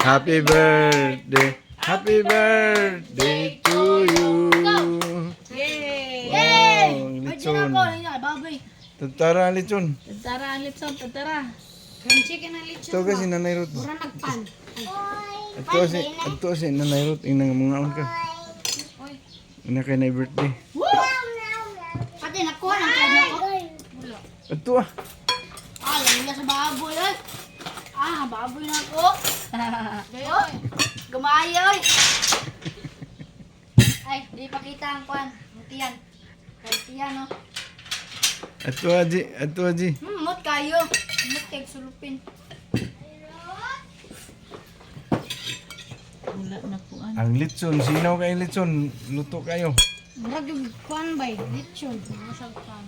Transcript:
Happy birthday. Happy birthday to you. Yay! Wow, Pwede lechon. na ako. Baboy. Tara, lechon. Tara, ang litson, tara. Yung chicken na lechon. Ito kasi Nanay Ruth. Mura nagpan. Ito kasi Nanay Ruth. Yung mga on ka. Ina kay na birthday. Pati nakuha ng kanya ko. Ito ah. Ah, lamig na sa baboy. Ay. Ah, baboy na ako. Gayoy. Gumayoy. Ay, di pakita ang kwan. Mutiyan. Mutiyan, no? Ito aji. Ito aji. Mut kayo. Mut kay sulupin. Wala na po ano. Ang lechon. Sinaw kay lechon. Luto kayo. Murag yung kwan bay. Lechon. Masag pan.